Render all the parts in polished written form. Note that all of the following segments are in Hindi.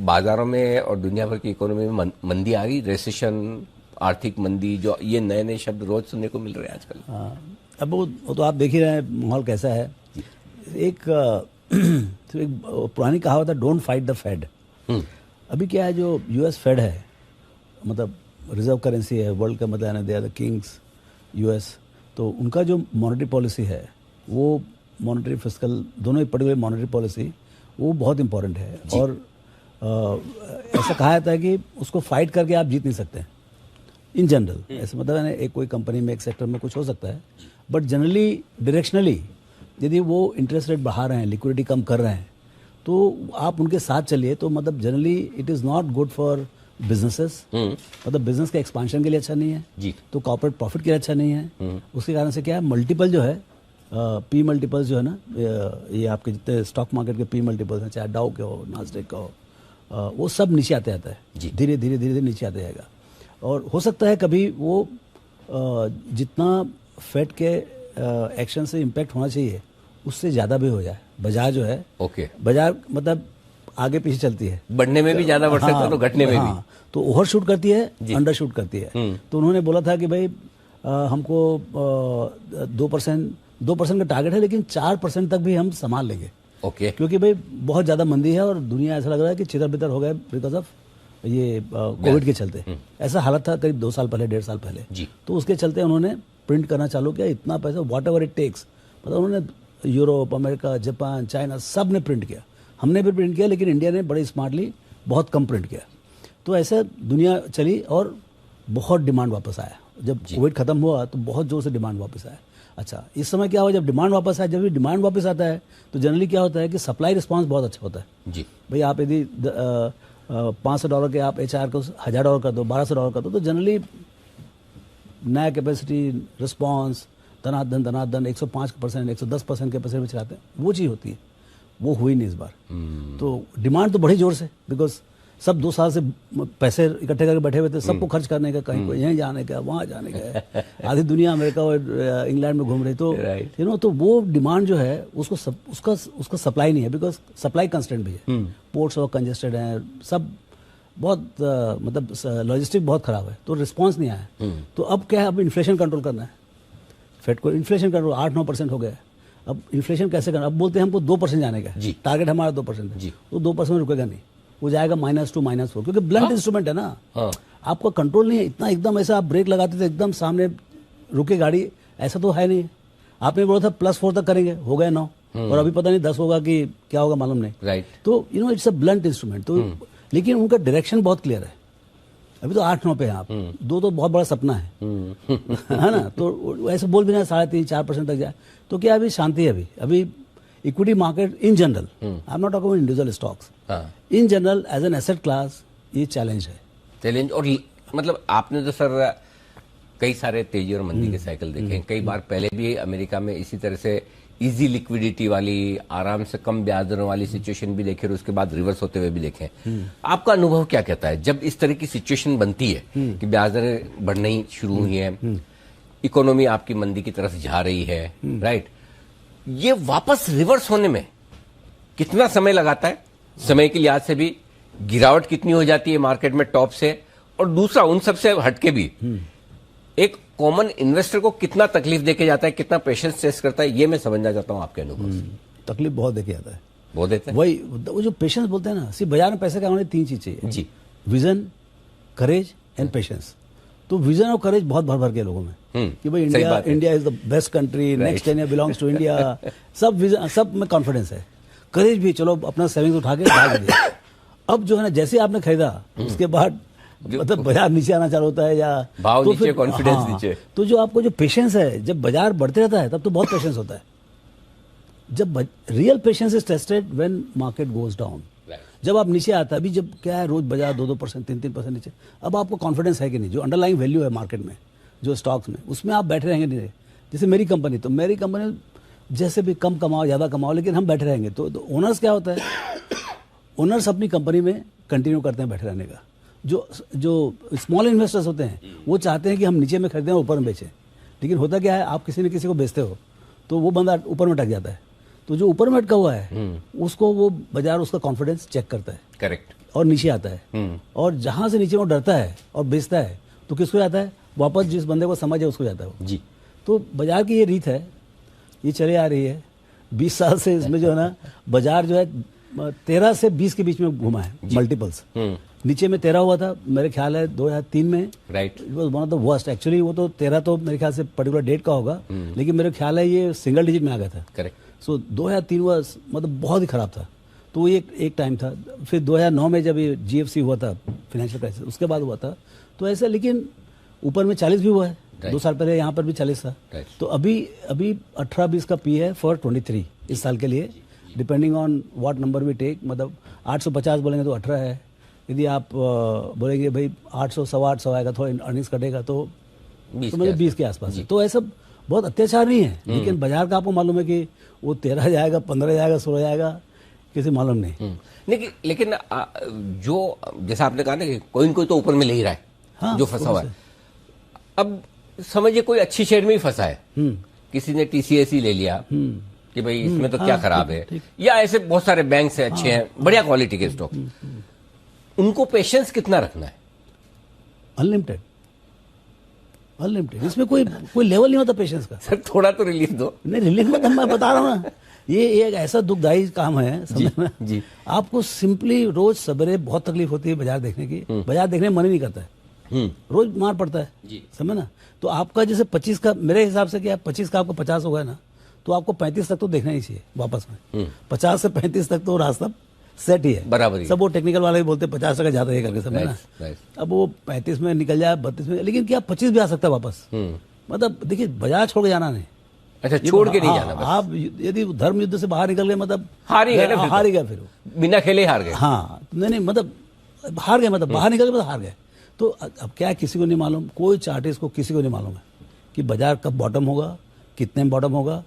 बाजारों में और दुनिया भर की इकोनॉमी में मंदी आ रही, रेसेशन, आर्थिक मंदी, जो ये नए नए शब्द रोज सुनने को मिल रहे हैं आजकल। हाँ, अब वो तो आप देख ही रहे हैं माहौल कैसा है। एक तो एक पुरानी कहावत है, डोंट फाइट द फेड। अभी क्या है, जो यूएस फेड है, मतलब रिजर्व करेंसी है वर्ल्ड का, मतलब they are the kings US, तो उनका जो मॉनेटरी पॉलिसी है, वो मॉनेटरी फिस्कल दोनों ही पर्टिकुलर मॉनेटरी पॉलिसी वो बहुत इंपॉर्टेंट है। और ऐसा कहा जाता है कि उसको फाइट करके आप जीत नहीं सकते इन जनरल। ऐसे मतलब है एक कोई कंपनी में एक सेक्टर में कुछ हो सकता है, बट जनरली डायरेक्शनली यदि वो इंटरेस्ट रेट बढ़ा रहे हैं, लिक्विडिटी कम कर रहे हैं, तो आप उनके साथ चलिए। तो मतलब generally it is not good for businesses, मतलब बिजनेस के एक्सपांशन के लिए अच्छा नहीं है जी, तो कॉर्पोरेट प्रॉफिट के लिए अच्छा नहीं है। उसके कारण से क्या है, मल्टीपल जो है, पी मल्टीपल्स जो है ना, ये आपके जितने स्टॉक मार्केट के पी मल्टीपल्स हैं, चाहे डाउ के हो, नास्डेक का हो, वो सब नीचे आते जाता है, धीरे धीरे धीरे धीरे नीचे आते जाएगा। और हो सकता है कभी वो जितना फेड के एक्शन से इम्पैक्ट होना चाहिए उससे ज़्यादा भी हो जाए। बाजार जो है, बाजार मतलब आगे पीछे चलती है, बढ़ने में भी ज़्यादा बढ़ सकता है, तो घटने में भी, तो ओवर शूट करती है, अंडर शूट करती है। तो उन्होंने बोला था कि भाई हमको 2% का टारगेट है, लेकिन 4% तक भी हम संभाल लेंगे। क्योंकि भाई बहुत ज़्यादा मंदी है और दुनिया ऐसा लग रहा है कि चितर बितर हो गए बिकॉज ऑफ ये कोविड के चलते। ऐसा हालत था करीब 2 साल पहले, 1.5 साल पहले जी। तो उसके चलते उन्होंने प्रिंट करना चालू किया, इतना पैसा व्हाट एवर इट टेक्स, मतलब उन्होंने यूरोप, अमेरिका, जापान, चाइना सब ने प्रिंट किया, हमने भी प्रिंट किया, लेकिन इंडिया ने बड़े स्मार्टली बहुत कम प्रिंट किया। तो ऐसे दुनिया चली और बहुत डिमांड वापस आया। जब कोविड खत्म हुआ तो बहुत जोर से डिमांड वापस आया। अच्छा, इस समय क्या हुआ, जब डिमांड वापस आया, जब भी डिमांड वापस आता है तो जनरली क्या होता है कि सप्लाई रिस्पांस बहुत अच्छा होता है जी। भाई आप यदि $500 के आप HR को $1000 कर दो, $1200 कर दो, तो जनरली नया कैपेसिटी रिस्पांस धनाधन 105%, 110% कैपेसिटी में चलाते हैं, वो चीज़ होती है। वो हुई नहीं इस बार। तो डिमांड तो बढ़ी जोर से, बिकॉज सब 2 साल से पैसे इकट्ठे करके बैठे हुए थे, सबको खर्च करने का, कहीं को यहीं जाने का, वहाँ जाने का, आधी दुनिया अमेरिका और इंग्लैंड में घूम रही। तो यू नो, तो वो डिमांड जो है उसका सप्लाई नहीं है, बिकॉज सप्लाई कंस्टेंट भी है, पोर्ट्स और कंजेस्टेड हैं, सब बहुत मतलब लॉजिस्टिक बहुत खराब है, तो रिस्पॉन्स नहीं आया। तो अब क्या है, अब इन्फ्लेशन कंट्रोल करना है फेड को। इन्फ्लेशन कंट्रोल 8-9% हो गया। अब इन्फ्लेशन कैसे करना, अब बोलते हैं हमको 2% जाने का, टारगेट हमारा 2% है, तो 2% रुकेगा नहीं, वो जाएगा -2 -4, क्योंकि ब्लंट इंस्ट्रूमेंट है ना, आपका कंट्रोल नहीं है इतना। एकदम ऐसा आप ब्रेक लगाते थे, एकदम सामने रुके गाड़ी, ऐसा तो है नहीं। आपने बोला था +4 तक करेंगे, हो गए 9, और अभी पता नहीं 10 होगा कि क्या होगा, मालूम नहीं, राइट। तो you know it's a blunt instrument. तो लेकिन उनका डायरेक्शन बहुत क्लियर है। अभी तो 8-9 पे हैं आप, 2 तो बहुत बड़ा सपना है है ना। तो ऐसे बोल भी ना 3.5-4% तक जाए, तो क्या अभी शांति है। अभी equity market in general, I am not talking about individual stocks, in general as an asset class ये चैलेंज है। चैलेंज, और मतलब आपने तो सर कई सारे तेजी और मंदी के साइकिल देखे हैं। कई बार पहले भी अमेरिका में इसी तरह से इजी लिक्विडिटी वाली, आराम से कम ब्याज दरों वाली सिचुएशन भी देखे, और उसके बाद रिवर्स होते हुए भी देखे। आपका अनुभव क्या कहता है जब इस तरह की सिचुएशन बनती है कि ब्याज दरें बढ़ना ही शुरू हुई हैं, इकोनॉमी आपकी मंदी की तरफ जा रही है, राइट, ये वापस रिवर्स होने में कितना समय लगाता है? समय की लिहाज से भी गिरावट कितनी हो जाती है मार्केट में टॉप से, और दूसरा उन सबसे हटके भी एक कॉमन इन्वेस्टर को कितना तकलीफ देके जाता है, कितना पेशेंस टेस्ट करता है, ये मैं समझना चाहता हूं आपके अनुभव से। तकलीफ बहुत देके जाता है, बहुत देते हैं। वही वो जो पेशेंस बोलते हैं ना, सिर्फ बाजार में पैसे कमाने 3 चीज चाहिए जी, विजन, करेज एंड पेशेंस। तो विजन और करेज बहुत भर भर के लोगों में कि भाई India is the best country, next 10 year belongs to India, सब विजन, सब में कॉन्फिडेंस है। करेज भी, चलो अपना सेविंग्स उठा के डाल दिया। अब जो है ना, जैसे आपने खरीदा उसके बाद मतलब बाजार नीचे आना चालू होता है, या भाव तो नीचे, कॉन्फिडेंस नीचे, तो जो आपको जो पेशेंस है, जब बाजार बढ़ते रहता है तब तो बहुत पेशेंस होता है। जब real patience is tested when market goes down. जब आप नीचे आता है, अभी जब क्या है, रोज बाजार 2-2%, 3-3% नीचे, अब आपको कॉन्फिडेंस है कि नहीं, जो अंडरलाइंग वैल्यू है मार्केट में, जो स्टॉक्स में, उसमें आप बैठे रहेंगे नहीं। जैसे मेरी कंपनी, तो मेरी कंपनी जैसे भी कम कमाओ ज़्यादा कमाओ, लेकिन हम बैठे रहेंगे। तो ओनर्स क्या होता है, ओनर्स अपनी कंपनी में कंटिन्यू करते हैं बैठे रहने का। जो स्मॉल इन्वेस्टर्स होते हैं वो चाहते हैं कि हम नीचे में खरीदें और ऊपर में बेचें, लेकिन होता क्या है, आप किसी न किसी को बेचते हो तो वो बंदा ऊपर में अटक जाता है। तो जो ऊपर में अटका हुआ है उसको वो बाजार उसका कॉन्फिडेंस चेक करता है। करेक्ट। और नीचे आता है, और जहां से नीचे वो डरता है और बेचता है तो किसको जाता है? वापस जिस बंदे को समझ है उसको जाता है वो। जी। तो बाजार की ये रीत है, ये चले आ रही है 20 साल से। इसमें जो है ना बाजार जो है 13 से 20 के बीच में घुमा है, मल्टीपल्स। नीचे में 13 हुआ था मेरे ख्याल है 2003 में, right. It was one of the worst actually. वो तो 13 तो मेरे ख्याल से पर्टिकुलर डेट का होगा, लेकिन मेरे ख्याल है ये सिंगल डिजिट में आ गया था। करेक्ट। सो 2003 वाज मतलब बहुत ही खराब था। तो वो एक टाइम था। फिर 2009 में जब ये GFC हुआ था, फाइनेंशियल क्राइसिस, उसके बाद हुआ था। तो ऐसा, लेकिन ऊपर में 40 भी हुआ है। 2 साल पहले यहाँ पर भी 40 था। तो अभी 18-20 का पी है फॉर 23 इस साल के लिए, depending on what number we take. मतलब 850 बोलेंगे तो 18 है। यदि आप बोलेंगे भाई 800, 850 आएगा, थोड़ा अर्निंग्स कटेगा तो मतलब 20 के आसपास है। तो ऐसा बहुत अत्याचार नहीं है, लेकिन बाजार का आपको मालूम है कि वो 13 जाएगा, 15 जाएगा, 16 जाएगा, किसी मालूम नहीं। लेकिन जो जैसा आपने कहा ना कि कोई न कोई तो ऊपर में ले ही रहा है। हाँ, जो फंसा हुआ है। अब समझिए कोई अच्छी शेयर में ही फंसा है, किसी ने TCS ही ले लिया कि भाई इसमें तो क्या खराब है, या ऐसे बहुत सारे बैंक है अच्छे हैं, बढ़िया क्वालिटी के स्टॉक। उनको पेशेंस कितना रखना है? अनलिमिटेड, इसमें कोई लेवल नहीं होता पेशेंस का। सर थोड़ा तो रिलीफ दो। नहीं, रिलीफ मतलब मैं बता रहा हूँ ना, ये एक ऐसा दुखदाई काम है समझना। जी। आपको सिंपली रोज सवेरे बहुत तकलीफ होती है बाजार देखने की, बाजार देखने में मन ही नहीं करता है, रोज मार पड़ता है जी। समझ ना। तो आपका जैसे 25 का मेरे हिसाब से क्या 25 का आपको 50 हो गया ना, तो आपको 35 तक तो देखना ही चाहिए वापस में। 50 से 35 तक तो रास्ता सेट ही है, बराबर ही। सब वो टेक्निकल वाले भी बोलते हैं 50 टका ज्यादा है करके, समझ ना। अब वो 35 में निकल जाए, 32 में, लेकिन क्या 25 भी आ सकता है वापस। मतलब देखिए बाजार छोड़ के जाना नहीं। अच्छा, छोड़ के नहीं जाना बस। आप यदि धर्म युद्ध से बाहर निकल गए मतलब हार ही गए ना, हार ही गए फिर बिना खेले हार गए। हाँ, नहीं मतलब हार गए, मतलब बाहर निकल गए मतलब हार गए। तो अब क्या है, किसी को नहीं मालूम, कोई चार्टिस्ट को किसी को नहीं मालूम है कि बाजार कब बॉटम होगा, कितने में बॉटम होगा।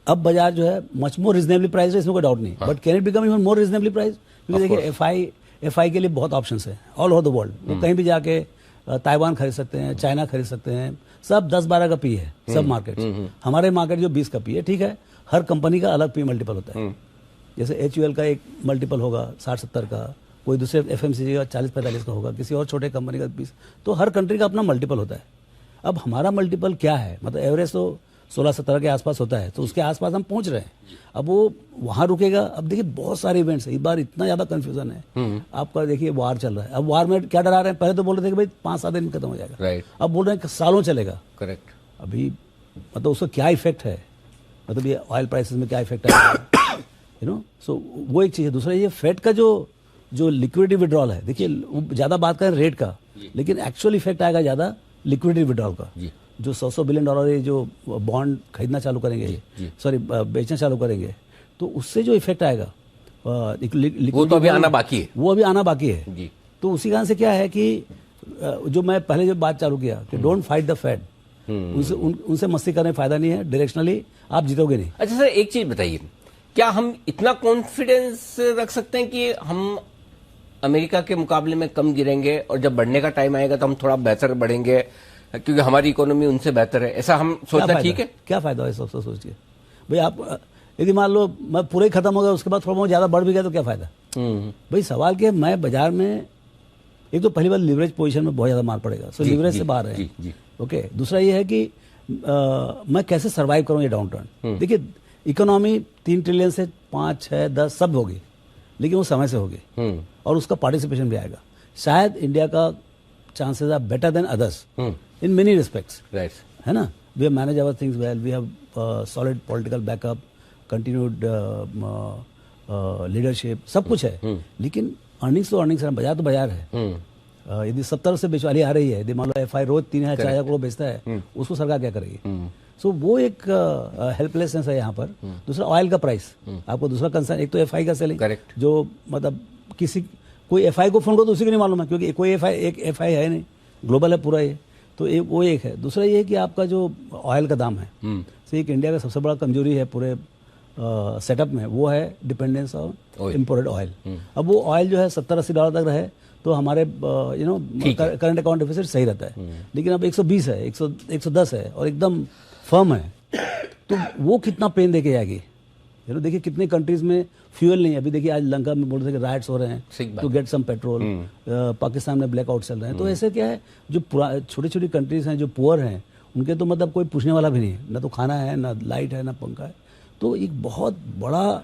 अब बाजार जो है मच मोर रिजनेबली प्राइस है, इसमें कोई डाउट नहीं, but can it become even more reasonably price? क्योंकि देखिए एफआई के लिए बहुत ऑप्शंस है ऑल ओवर द वर्ल्ड। तो कहीं भी जाके ताइवान खरीद सकते हैं, चाइना खरीद सकते हैं, सब 10-12 का पी है सब मार्केट। हमारे मार्केट जो 20 का पी है, ठीक है। हर कंपनी का अलग पी मल्टीपल होता है। जैसे HUL का एक मल्टीपल होगा 60-70 का, कोई दूसरे FMCG का 40-45 का होगा, किसी और छोटे कंपनी का 20। तो हर कंट्री का अपना मल्टीपल होता है। अब हमारा मल्टीपल क्या है, मतलब एवरेज तो 16-17 के आसपास होता है, तो उसके आसपास हम पहुंच रहे हैं। अब वो वहां रुकेगा। अब देखिए बहुत सारे इवेंट्स है, इस बार इतना ज्यादा कंफ्यूजन है। आपका देखिए वार चल रहा है, अब वार में क्या डरा रहे हैं, पहले तो बोल रहे थे कि भाई 5-7 दिन में खत्म हो जाएगा, राइट। अब बोल रहे हैं कि सालों चलेगा। करेक्ट। अभी मतलब उसका क्या इफेक्ट है, मतलब ये ऑयल प्राइसेस में क्या इफेक्ट है, यू नो। सो वो एक चीज है। दूसरा ये फेड का जो लिक्विडिटी विड्रॉल है, देखिए ज्यादा बात करें रेट का, लेकिन एक्चुअल इफेक्ट आएगा ज्यादा लिक्विडिटी विड्रॉल का। जो $100 बिलियन ये जो बॉन्ड खरीदना चालू करेंगे, सॉरी बेचना चालू करेंगे, तो उससे जो इफेक्ट आएगा वो तो अभी आना बाकी है, वो अभी आना बाकी है जी। तो उसी कारण से क्या है कि जो मैं पहले जो बात चालू किया कि डोंट फाइट द फेड, उनसे मस्ती करने में फायदा नहीं है, डायरेक्शनली आप जीतोगे नहीं। अच्छा सर, एक चीज बताइए, क्या हम इतना कॉन्फिडेंस रख सकते हैं कि हम अमेरिका के मुकाबले में कम गिरेंगे और जब बढ़ने का टाइम आएगा तो हम थोड़ा बेहतर बढ़ेंगे क्योंकि हमारी इकोनॉमी उनसे बेहतर है, ऐसा हम सोचना ठीक है? क्या फायदा है सबसे सोचिए भाई। आप यदि मान लो मैं पूरे खत्म हो गया, उसके बाद थोड़ा बहुत ज्यादा बढ़ भी गया तो क्या फायदा? भाई सवाल क्या है, मैं बाजार में एक तो पहली बार लिवरेज पोजीशन में बहुत ज्यादा मार पड़ेगा, सो लिवरेज से बाहर है। ओके, दूसरा ये है कि मैं कैसे सर्वाइव करूं ये डाउन टर्न। देखिए इकोनॉमी 3 ट्रिलियन से 5, 6, 10 सब होगी, लेकिन वो समय से होगी और उसका पार्टिसिपेशन भी आएगा। शायद इंडिया का chances are better than others in many respects, है ना। We have manage our things well, we have solid political backup, continued leadership, सब कुछ है, लेकिन अर्निंग्स तो अर्निंग्स है, बाजार तो बाजार है। यदि 70 से बेचवाली आ रही है, यदि मान लो एफआई रोज 3,000-4,000 करोड़ बेचता है, उसको सरकार क्या करेगी? सो वो एक हेल्पलेसनेस है यहाँ पर। दूसरा ऑयल का प्राइस, आपको दूसरा कंसर्न, एक तो एफआई का सेलिंग, जो मतलब कोई एफआई को फोन करो तो उसी को नहीं मालूम है, क्योंकि कोई एफआई है नहीं, ग्लोबल है पूरा ये, तो वो एक है। दूसरा ये है कि आपका जो ऑयल का दाम है, तो एक इंडिया का सबसे बड़ा कमजोरी है पूरे सेटअप में, वो है डिपेंडेंस ऑन इम्पोर्टेड ऑयल। अब वो ऑयल जो है $70-80 तक रहे तो हमारे करंट अकाउंट डिफिसिट सही रहता है, लेकिन अब 120 है, 110 है और एकदम फर्म है, तो वो कितना पेन देके जाएगी देखिए कितने कंट्रीज में फ्यूल नहीं है। अभी देखिए आज लंका में बोल रहे थे कि राइट्स हो रहे हैं to get some petrol, Pakistan में ब्लैकआउट चल रहे हैं। तो ऐसे क्या है, जो छोटी छोटी कंट्रीज हैं जो पुअर हैं उनके तो मतलब कोई पूछने वाला भी नहीं है, ना तो खाना है, ना लाइट है, ना पंखा है। तो एक बहुत बड़ा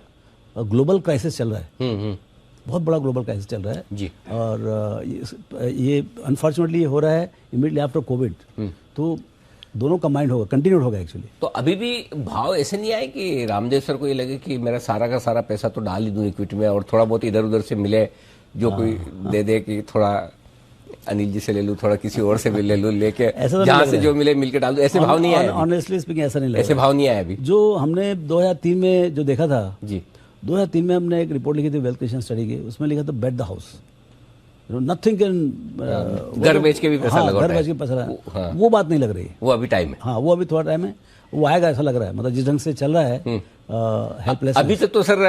ग्लोबल क्राइसिस चल रहा है, बहुत बड़ा ग्लोबल क्राइसिस चल रहा है जी। और ये अनफॉर्चुनेटली ये हो रहा है इमीडिएटली आफ्टर कोविड। तो दोनों कंबाइंड होगा, कंटिन्यूड होगा एक्चुअली। तो अभी भी भाव ऐसे नहीं आए कि रामदेव सर को ये लगे कि मेरा सारा का सारा पैसा तो डाल ही दूं इक्विटी में और थोड़ा बहुत इधर उधर से मिले, जो कोई दे दे कि थोड़ा अनिल जी से ले लूं, थोड़ा किसी और से भी ले लूं, लेके जहां से जो मिले मिलके डाल दूं, ऐसे भाव नहीं आए? ऑनेस्टली स्पीकिंग ऐसा नहीं लगा, ऐसे भाव नहीं आए अभी। जो हमने 2003 में जो देखा था जी, 2003 में हमने एक रिपोर्ट लिखी थी वेल्थ क्रिएशन स्टडी की, उसमें लिखा था बेट द हाउस, नथिंग कैन, घर बेच के भी पैसा लगा, घर बेच के पैसा लगा, वो बात नहीं लग रही है। वो अभी टाइम है, हाँ वो अभी थोड़ा टाइम है, वो आएगा ऐसा लग रहा है। मतलब जिस ढंग से चल रहा है हेल्पलेस। अभी तक तो सर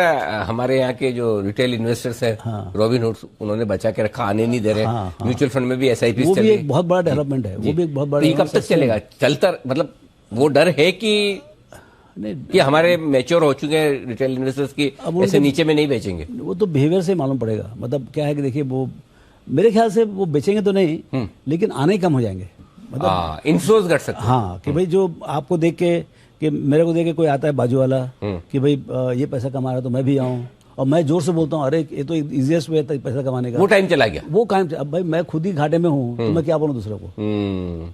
हमारे यहाँ के जो रिटेल इन्वेस्टर्स है, रॉबिन हुड, उन्होंने बचा के रखा, आने नहीं दे रहे। म्यूचुअल फंड में भी SIP वो भी एक बहुत बड़ा डेवलपमेंट है, वो भी एक बहुत बड़ा। कब तक चलेगा? चलता मतलब वो डर है कि हमारे मैच्योर हो चुके हैं रिटेल इन्वेस्टर्स की, ऐसे नीचे में नहीं बेचेंगे? वो तो बिहेवियर से मालूम पड़ेगा। मतलब क्या है कि देखिए वो मेरे ख्याल से वो बेचेंगे तो नहीं, लेकिन आने कम हो जाएंगे। मतलब इन्फ्लुएंस कर सकते हैं। हाँ कि भाई जो आपको देख के, कि मेरे को देख के कोई आता है बाजू वाला कि भाई ये पैसा कमा रहा है तो मैं भी आऊँ, और मैं जोर से बोलता हूँ अरे ये तो इजीएस्ट वे है पैसा कमाने का। वो टाइम चला गया, वो टाइम। अब भाई मैं खुद ही घाटे में हूँ तो मैं क्या बोलूँ दूसरे को।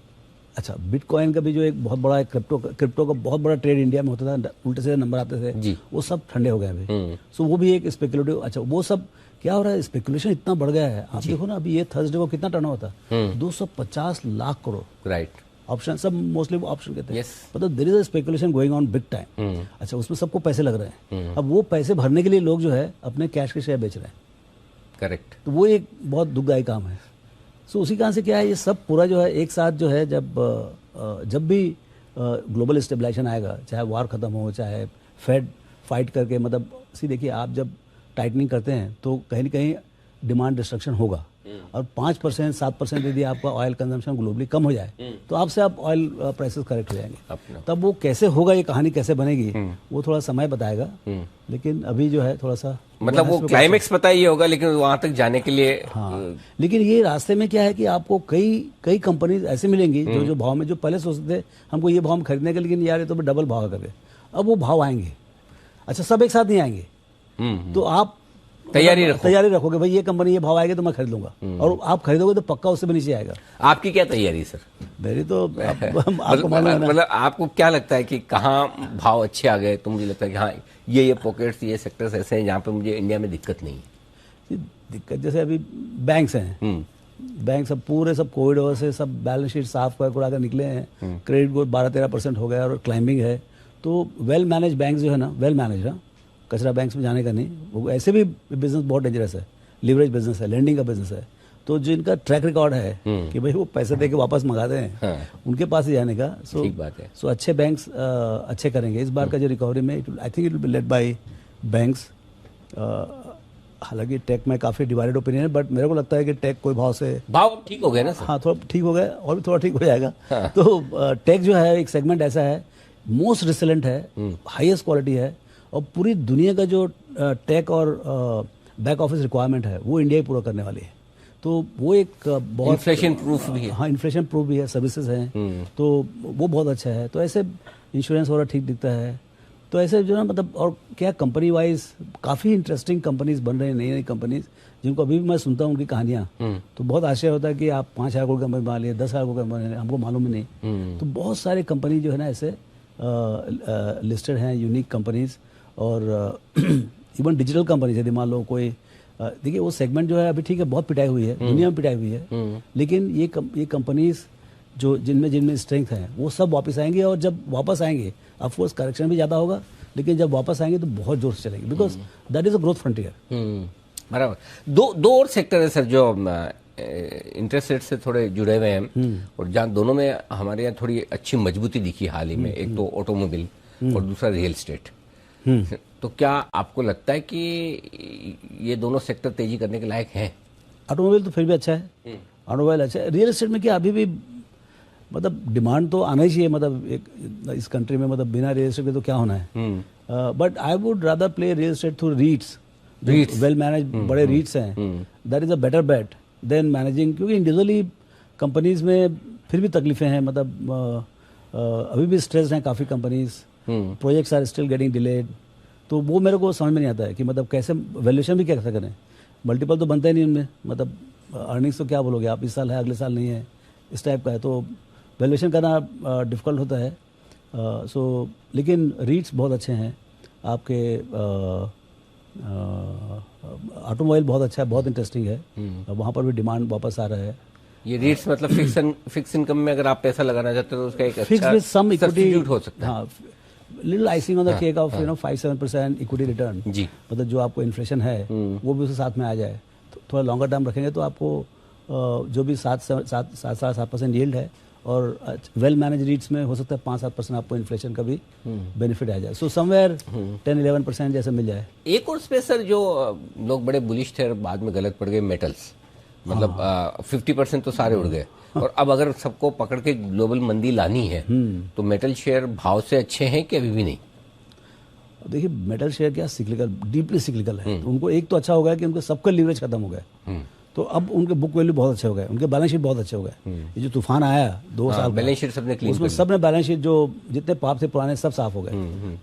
अच्छा, बिटकॉइन का भी जो एक बहुत बड़ा क्रिप्टो का बहुत बड़ा ट्रेड इंडिया में होता था, उल्टे से नंबर आते थे, वो सब ठंडे हो गए अभी। सो वो भी एक स्पेकुलेटिव। अच्छा, वो सब क्या हो रहा है, स्पेकुलेशन इतना बढ़ गया है। आप देखो ना अभी ये थर्सडे को कितना टर्न होता है, 250 लाख करोड़। राइट, ऑप्शन सब मोस्टली ऑप्शन कहते हैं। yes. मतलब there is a speculation going on big time. अच्छा, उसमें सबको पैसे लग रहे हैं। अब वो पैसे भरने के लिए लोग जो है अपने कैश के शेयर बेच रहे हैं। करेक्ट। तो वो एक बहुत दुखदायी काम है। सो उसी कारण से क्या है, ये सब पूरा जो है एक साथ जो है, जब भी ग्लोबल स्टेबलाइजेशन आएगा, चाहे वार खत्म हो, चाहे फेड फाइट करके, मतलब देखिए आप जब टाइटनिंग करते हैं तो कहीं ना कहीं डिमांड डिस्ट्रक्शन होगा। और 5% 7% यदि आपका ऑयल कंजम्पशन ग्लोबली कम हो जाए तो आपसे आप ऑयल प्राइसेस करेक्ट हो जाएंगे। तब वो कैसे होगा, ये कहानी कैसे बनेगी, वो थोड़ा समय बताएगा। लेकिन अभी जो है थोड़ा सा मतलब वो क्लाइमेक्स पता ही होगा, लेकिन वहां तक जाने के लिए लेकिन ये रास्ते में क्या है कि आपको कई कंपनीज ऐसे मिलेंगी जो भाव में, जो पहले सोचते थे हमको ये भाव में खरीदने के, लेकिन यार ये तो डबल भाव करके, अब वो भाव आएंगे। अच्छा, सब एक साथ नहीं आएंगे, तो आप तैयारी रखोगे भाई ये कंपनी ये भाव आएगा तो मैं खरीद लूंगा, और आप खरीदोगे तो पक्का उससे भी नीचे आएगा। आपकी क्या तैयारी सर? मेरी तो आपको मालूम है ना। मतलब आपको क्या लगता है कि कहाँ भाव अच्छे आ गए? तो मुझे लगता है कि हाँ ये पॉकेट्स, ये सेक्टर्स ऐसे हैं जहाँ पे मुझे इंडिया में दिक्कत नहीं है। दिक्कत जैसे अभी बैंक्स हैं, बैंक सब पूरे सब कोविड वजह से सब बैलेंस शीट साफ कर कर निकले हैं, क्रेडिट ग्रोथ 12-13% हो गया और क्लाइंबिंग है। तो वेल मैनेज बैंक जो है ना, वेल मैनेज है, कचरा बैंक्स में जाने का नहीं। वो ऐसे भी बिजनेस बहुत डेंजरस है, लिवरेज बिजनेस है, लेंडिंग का बिजनेस है। तो जिनका ट्रैक रिकॉर्ड है कि भाई वो पैसे दे के वापस मंगाते हैं, उनके पास ही जाने का। ठीक बात है। सो अच्छे बैंक्स अच्छे करेंगे इस बार का जो रिकवरी में। I think it will be led by banks. हालांकि टेक में काफ़ी डिवाइडेड ओपिनियन है, बट मेरे को लगता है कि टेक कोई भाव से भाव ठीक हो गया ना सर? हाँ, थोड़ा ठीक हो गया और भी थोड़ा ठीक हो जाएगा। तो टेक जो है एक सेगमेंट ऐसा है, मोस्ट रिसिलेंट है, हाईएस्ट क्वालिटी है, और पूरी दुनिया का जो टेक और बैक ऑफिस रिक्वायरमेंट है वो इंडिया ही पूरा करने वाली है। तो वो एक बहुत इन्फ्लेशन प्रूफ भी है। हाँ, इन्फ्लेशन प्रूफ भी है, सर्विसेज हैं, तो वो बहुत अच्छा है। तो ऐसे इंश्योरेंस वगैरह ठीक दिखता है। तो ऐसे जो ना मतलब, और क्या कंपनी वाइज काफ़ी इंटरेस्टिंग कंपनीज बन रही हैं, नई नई कंपनीज, जिनको अभी भी मैं सुनता हूँ उनकी कहानियाँ, तो बहुत आश्चर्य होता है कि आप 5,000 करोड़ कंपनी बना लिए, 10,000 करोड़ कंपनी, हमको मालूम ही नहीं। तो बहुत सारे कंपनी जो है ना ऐसे लिस्टेड हैं, यूनिक कंपनीज। और इवन डिजिटल कंपनीज, यदि मान लो कोई देखिए वो सेगमेंट जो है अभी ठीक है, बहुत पिटाई हुई है, दुनिया में पिटाई हुई है, लेकिन ये कंपनीज जो जिनमें स्ट्रेंथ है वो सब वापस आएंगे। और जब वापस आएंगे ऑफकोर्स करेक्शन भी ज़्यादा होगा, लेकिन जब वापस आएंगे तो बहुत जोर से चलेंगे, because that is a growth frontier. बराबर। दो और सेक्टर है सर जो इंटरेस्ट रेट से थोड़े जुड़े हुए हैं, और जहाँ दोनों में हमारे यहाँ थोड़ी अच्छी मजबूती दिखी हाल ही में। एक तो ऑटोमोबाइल और दूसरा रियल एस्टेट। तो क्या आपको लगता है कि ये दोनों सेक्टर तेजी करने के लायक हैं? ऑटोमोबाइल तो फिर भी अच्छा है, ऑटोमोबाइल अच्छा है। रियल एस्टेट में क्या अभी भी मतलब डिमांड तो आना ही चाहिए, मतलब एक इस कंट्री में, मतलब बिना रियल एस्टेट के तो क्या होना है. But I would rather play real estate through REITs, well manage बड़े रीट्स हैं. That is a better bet than managing, क्योंकि इंडिविजुअली कंपनीज में फिर भी तकलीफें हैं. मतलब अभी भी स्ट्रेस हैं काफ़ी companies, projects are still getting delayed. तो वो मेरे को समझ में नहीं आता है कि मतलब कैसे वैल्यूएशन भी कैसे करें. मल्टीपल तो बनता ही नहीं उनमें, मतलब अर्निंग्स तो क्या बोलोगे आप, इस साल है अगले साल नहीं है, इस टाइप का है. तो वैल्यूएशन करना डिफ़िकल्ट होता है. सो लेकिन रीट्स बहुत अच्छे हैं आपके. ऑटोमोबाइल बहुत अच्छा है, बहुत इंटरेस्टिंग है. वहाँ पर भी डिमांड वापस आ रहा है. ये रीट्स मतलब फिक्स इनकम में अगर आप पैसा लगाना चाहते हो तो उसका एक फिक्स अच्छा विद सम इक्विटी सब्स्टिट्यूट हो सकता है. हाँ, little icing on the cake of 5-7% equity return. जी. मतलब जो आपको इन्फ्लेशन है वो भी उसके साथ में आ जाए. तो थोड़ा लॉन्गर टर्म रखेंगे तो आपको जो भी 7.5% यील्ड है, और वेल मैनेज रीट्स में हो सकता है 5-7% आपको इन्फ्लेशन का भी बेनिफिट आ जाए. सो समवेयर 10-11% जैसा मिल जाए. एक और स्पेस सर जो लोग बड़े बुलिश थे और बाद में गलत पड़ गए, मेटल्स. मतलब 50% तो सारे उड़ गए. और अब अगर सबको पकड़ के ग्लोबल मंदी लानी है तो मेटल शेयर भाव से अच्छे हैं कि अभी भी नहीं? देखिए, मेटल शेयर क्या सिक्लिकल, डीपली सिक्लिकल है. तो उनको एक तो अच्छा हो गया कि उनके सबका लीवरेज खत्म हो गया. तो अब उनके बुक वैल्यू बहुत अच्छे हो गए, उनके बैलेंस शीट बहुत अच्छे हो गए. ये जो तूफान आया 2 साल, बैलेंस शीट सबने क्लीन, उसमें सबने बैलेंस शीट जो जितने पाप थे पुराने सब साफ हो गए.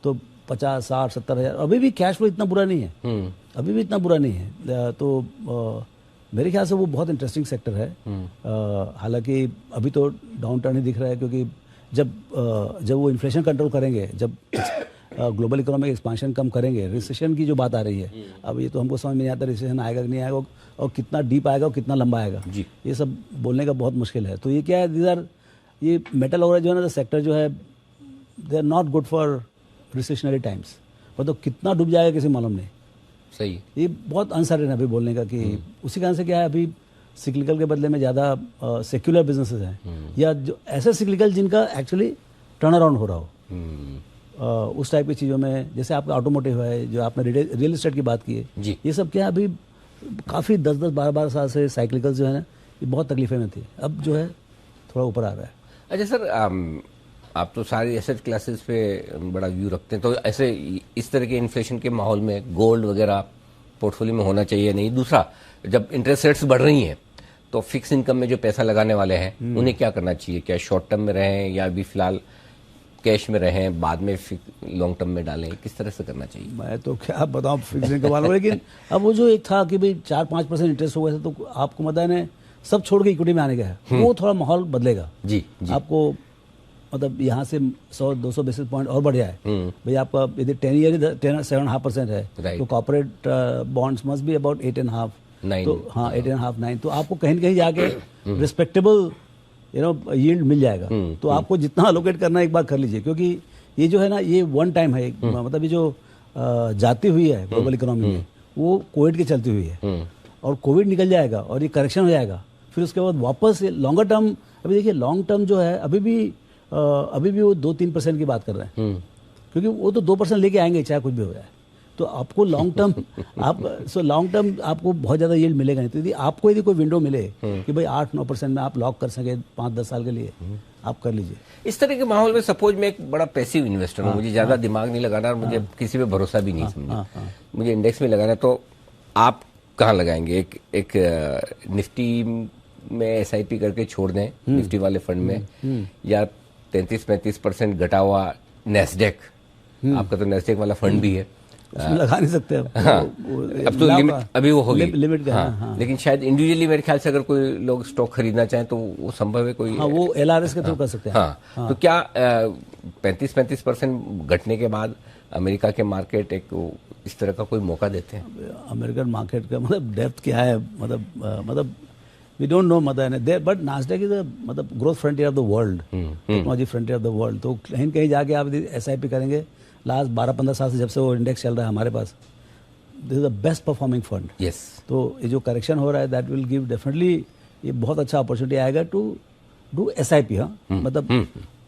तो 50-60-70 हज़ार, अभी भी कैश फ्लो इतना बुरा नहीं है. अभी भी इतना बुरा नहीं है. तो मेरे ख्याल से वो बहुत इंटरेस्टिंग सेक्टर है. हालांकि अभी तो डाउन टर्न ही दिख रहा है, क्योंकि जब वो इन्फ्लेशन कंट्रोल करेंगे, जब ग्लोबल इकोनॉमिक एक्सपांशन कम करेंगे, रिसेशन की जो बात आ रही है, अब ये तो हमको समझ में नहीं आता रिसेशन आएगा कि नहीं आएगा, और कितना डीप आएगा और कितना लंबा आएगा. ये सब बोलने का बहुत मुश्किल है. तो ये क्या है, ये मेटल वगैरह जो है ना, सेक्टर जो है, they are not good for recessionary times. मतलब कितना डूब जाएगा किसी मालूम नहीं. सही. ये बहुत अनसर्टेन है अभी बोलने का कि उसी कारण से क्या है, अभी सिक्लिकल के बदले में ज़्यादा सेक्युलर बिजनेसेस हैं, या जो ऐसे सिक्लिकल जिनका एक्चुअली टर्न अराउंड हो रहा हो. उस टाइप की चीज़ों में, जैसे आपका ऑटोमोटिव है, जो आपने रियल एस्टेट की बात की है, ये सब क्या अभी काफ़ी 10-10, 12-12 साल से साइक्लिकल जो है ना, ये बहुत तकलीफें में थी. अब जो है थोड़ा ऊपर आ रहा है. अच्छा सर, आप तो सारी एसेट क्लासेस पे बड़ा व्यू रखते हैं, तो ऐसे इस तरह के इन्फ्लेशन के माहौल में गोल्ड वगैरह पोर्टफोलियो में होना चाहिए नहीं? दूसरा, जब इंटरेस्ट रेट्स बढ़ रही हैं तो फिक्स इनकम में जो पैसा लगाने वाले हैं उन्हें क्या करना चाहिए? क्या शॉर्ट टर्म में रहें, या अभी फिलहाल कैश में रहें, बाद में लॉन्ग टर्म में डालें? किस तरह से करना चाहिए? मैं तो क्या बताऊँ फिक्स इनकम वालों, लेकिन अब वो जो एक था कि भाई 4-5% इंटरेस्ट हो गया था, तो आपको पता है सब छोड़ के इक्विटी में आने का है. वो थोड़ा माहौल बदलेगा. जी. आपको मतलब यहाँ से 100-200 बेसिस पॉइंट और बढ़ जाए. भाई आपका यदि 10 ईयर 7.5% है, तो corporate bonds must be about 8.5. तो हाँ, 8.5-9. तो आपको कहीं न कहीं जाके रिस्पेक्टेबल यील्ड मिल जाएगा. तो आपको जितना अलोकेट करना है एक बार कर लीजिए, क्योंकि ये जो है ना, ये वन टाइम है. मतलब ये जो जाती हुई है ग्लोबल इकोनॉमी में, वो कोविड के चलती हुई है. और कोविड निकल जाएगा और ये करेक्शन हो जाएगा, फिर उसके बाद वापस लॉन्गर टर्म. अभी देखिए, लॉन्ग टर्म जो है अभी भी वो 2-3% की बात कर रहे हैं, क्योंकि वो तो 2% लेके आएंगे चाहे कुछ भी हो जाए. तो आपको लॉन्ग टर्म लॉन्ग टर्म आपको बहुत ज़्यादा यील्ड मिलेगा नहीं. तो यदि कोई विंडो मिले कि भाई 8-9% में आप लॉक कर सके 5-10 साल के लिए, आप कर लीजिए. इस तरह के माहौल में सपोज मैं एक बड़ा पैसिव इन्वेस्टर हूँ, मुझे ज़्यादा दिमाग नहीं लगाना और मुझे किसी पे भरोसा भी नहीं समझे, मुझे इंडेक्स में लगाना, तो आप कहाँ लगाएंगे? एक निफ्टी में SIP करके छोड़ दें, निफ्टी वाले फंड में, या 33-35% घटा हुआ नेस्डेक, आपका तो नेस्डेक वाला फंड भी है, उसमें लगा नहीं सकते अब. हाँ, अब तो लिमिट अभी वो होगी, लिमिट का. हाँ, लेकिन शायद इंडिविजुअली मेरे ख्याल से अगर कोई लोग स्टॉक खरीदना चाहें तो वो संभव है कोई. हाँ, वो LRS के थ्रू कर सकते हैं. हाँ. तो क्या 35% घटने के बाद अमेरिका के मार्केट एक इस तरह का कोई मौका देते हैं? अमेरिकन मार्केट का मतलब डेप्थ क्या है, मतलब we don't know, but Nasdaq is मतलब growth frontier of the world, technology frontier of the world. तो कहीं कहीं जाके आप SIP करेंगे. लास्ट 12-15 साल से जब से वो इंडेक्स चल रहा है हमारे पास, this is the best performing fund. Yes. तो ये जो करेक्शन हो रहा है, दैट विल गिव डेफिनेटली, ये बहुत अच्छा अपॉर्चुनिटी आएगा टू डू SIP. हाँ, मतलब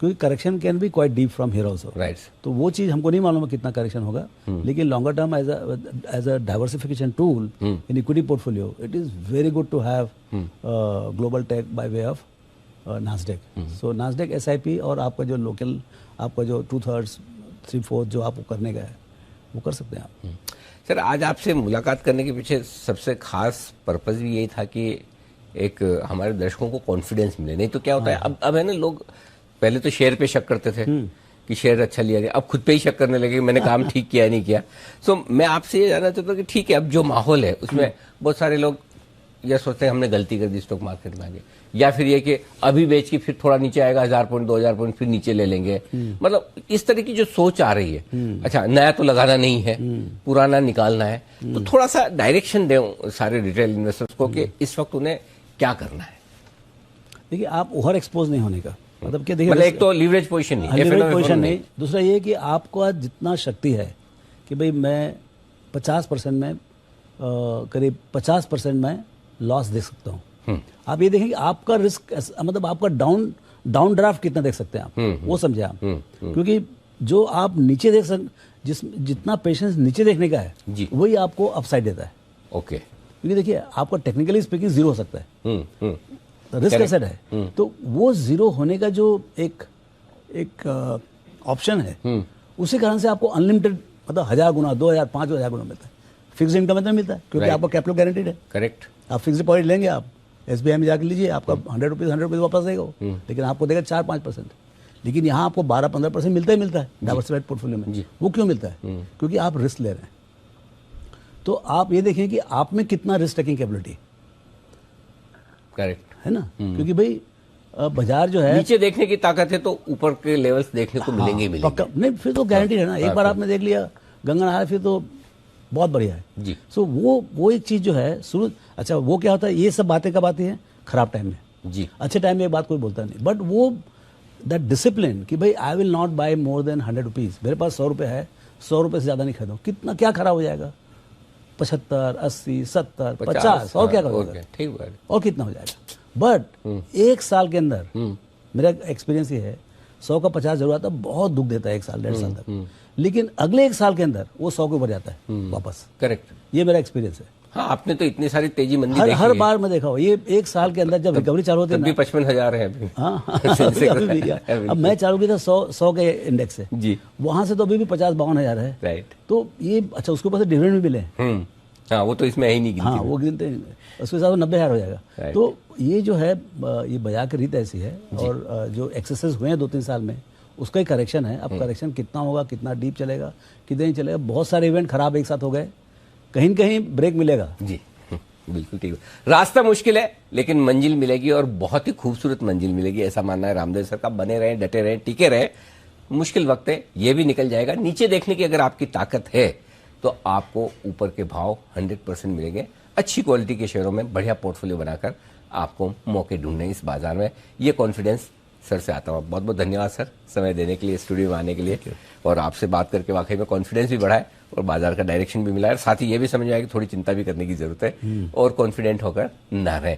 क्योंकि correction can be quite deep from here also. Right. तो वो चीज़ हमको नहीं मालूम है कितना करेक्शन होगा, लेकिन longer term as a diversification tool in equity portfolio, it is very good to have global tech by way of Nasdaq. So Nasdaq SIP और आपका जो लोकल आपका जो 2/3 3/4 जो आपको करने का है वो कर सकते हैं आप। सर आज आपसे मुलाकात करने के पीछे सबसे खास पर्पज भी यही था कि एक हमारे दर्शकों को कॉन्फिडेंस मिले। नहीं तो क्या होता है अब है ना, लोग पहले तो शेयर पे शक करते थे कि शेयर अच्छा लिया गया, अब खुद पे ही शक करने लगे मैंने काम ठीक किया नहीं किया। सो मैं आपसे ये जानना चाहता हूँ कि ठीक है, अब जो माहौल है उसमें बहुत सारे लोग यह सोचते हैं हमने गलती कर दी स्टॉक मार्केट में आगे, या फिर ये कि अभी बेच के फिर थोड़ा नीचे आएगा 1000 पॉइंट 2000 पॉइंट फिर नीचे ले लेंगे। मतलब इस तरह की जो सोच आ रही है, अच्छा नया तो लगाना नहीं है, पुराना निकालना है, तो थोड़ा सा डायरेक्शन दें सारे रिटेल इन्वेस्टर्स को कि इस वक्त उन्हें क्या करना है। देखिए आप ओवर एक्सपोज नहीं होने का मतलब क्या, देखिए मतलब एक तो लीवरेज पोजीशन नहीं, लीवरेज पोजीशन नहीं, दूसरा ये कि आपको जितना शक्ति है कि भाई मैं 50% में करीब 50% में लॉस देख सकता हूँ। आप ये देखें कि आपका रिस्क मतलब आपका डाउन ड्राफ्ट कितना देख सकते हैं आप, वो समझे आप। क्योंकि जो आप नीचे देख जितना पेशेंस नीचे देखने का है वही आपको अपसाइड देता है। ओके, क्योंकि देखिए आपका टेक्निकली स्पीकिंग 0 हो सकता है, रिस्क एसेट है, तो वो 0 होने का जो एक ऑप्शन है उसी कारण से आपको अनलिमिटेड मतलब 1000 गुना 2000 5000 गुना मिलता है। फिक्स इनकम में तो मिलता है क्योंकि आपका कैपिटल गारंटीड है। करेक्ट, आप फिक्स डिपॉजिट लेंगे, आप SBI में जाकर लीजिए, आपका 100 रुपीज़ वापस देगा वो, लेकिन आपको देगा 4-5%। लेकिन यहाँ आपको 12-15% मिलता ही मिलता है डाइवर्सिफाइड पोर्टफोलियो में। वो क्यों मिलता है? क्योंकि आप रिस्क ले रहे हैं। तो आप ये देखें कि आप में कितना रिस्क टेकिंग कैपेबिलिटी, करेक्ट है ना। क्योंकि भाई बाजार जो है नीचे देखने की ताकत है तो ऊपर के लेवल्स देखने को मिलेंगे ही मिलेंगे। नहीं फिर तो गारंटीड है ना, एक बार आपने देख लिया गंगानार फिर तो बहुत बढ़िया है जी। सो वो एक चीज जो है शुरू, अच्छा वो क्या होता है, ये सब बातें कब आती हैं? खराब टाइम में जी। अच्छे टाइम में एक बात कोई बोलता नहीं, बट वो दैट डिसिप्लिन कि भाई I will not buy more than 100 rupees, मेरे पास 100 रुपये है, 100 रुपये से ज़्यादा नहीं खरीदूँ। कितना क्या खराब हो जाएगा? 75, 80, 70, 50 और क्या करोगे? ठीक है, और कितना हो जाएगा? बट एक साल के अंदर मेरा एक्सपीरियंस ये है 100 का 50 जरूर आता है, बहुत दुख देता है 1 साल 1.5 साल तक, लेकिन अगले 1 साल के अंदर वो 100 के ऊपर जाता है वापस। करेक्ट, ये मेरा एक्सपीरियंस है। हाँ, आपने तो इतनी सारी तेजी मंदी देखी हर है। बार मैं देखा हूँ ये 1 साल के अंदर जब रिकवरी चालू होती है ना, 55,000 है अभी। हाँ अभी भी क्या? अब मैं चालू किया था 100 के इंडेक्स से जी, वहां से तो अभी भी 50-52 है। राइट। तो ये अच्छा उसके ऊपर से डिविडेंड भी मिले। हाँ, वो तो इसमें है ही नहीं गिनती। हाँ वो गिनते हैं, उसके साथ 90,000 हो जाएगा। तो ये जो है ये बाजार की रीत ऐसी है, और जो एक्सेसेस हुए हैं 2-3 साल में उसका ही करेक्शन है। अब करेक्शन कितना होगा, कितना डीप चलेगा, कितने ही चलेगा, बहुत सारे इवेंट खराब एक साथ हो गए, कहीं न कहीं ब्रेक मिलेगा। जी बिल्कुल ठीक है। रास्ता मुश्किल है लेकिन मंजिल मिलेगी, और बहुत ही खूबसूरत मंजिल मिलेगी, ऐसा मानना है रामदेव सर का। बने रहें, डटे रहें, टिके रहें। मुश्किल वक्त है, ये भी निकल जाएगा। नीचे देखने की अगर आपकी ताकत है तो आपको ऊपर के भाव 100% मिलेंगे। अच्छी क्वालिटी के शेयरों में बढ़िया पोर्टफोलियो बनाकर आपको मौके ढूंढने इस बाजार में, ये कॉन्फिडेंस सर से आता हूँ। बहुत बहुत धन्यवाद सर समय देने के लिए, स्टूडियो में आने के लिए, और आपसे बात करके वाकई में कॉन्फिडेंस भी बढ़ा है और बाजार का डायरेक्शन भी मिला है, साथ ही ये भी समझ आया कि थोड़ी चिंता भी करने की जरूरत है और कॉन्फिडेंट होकर ना रहे।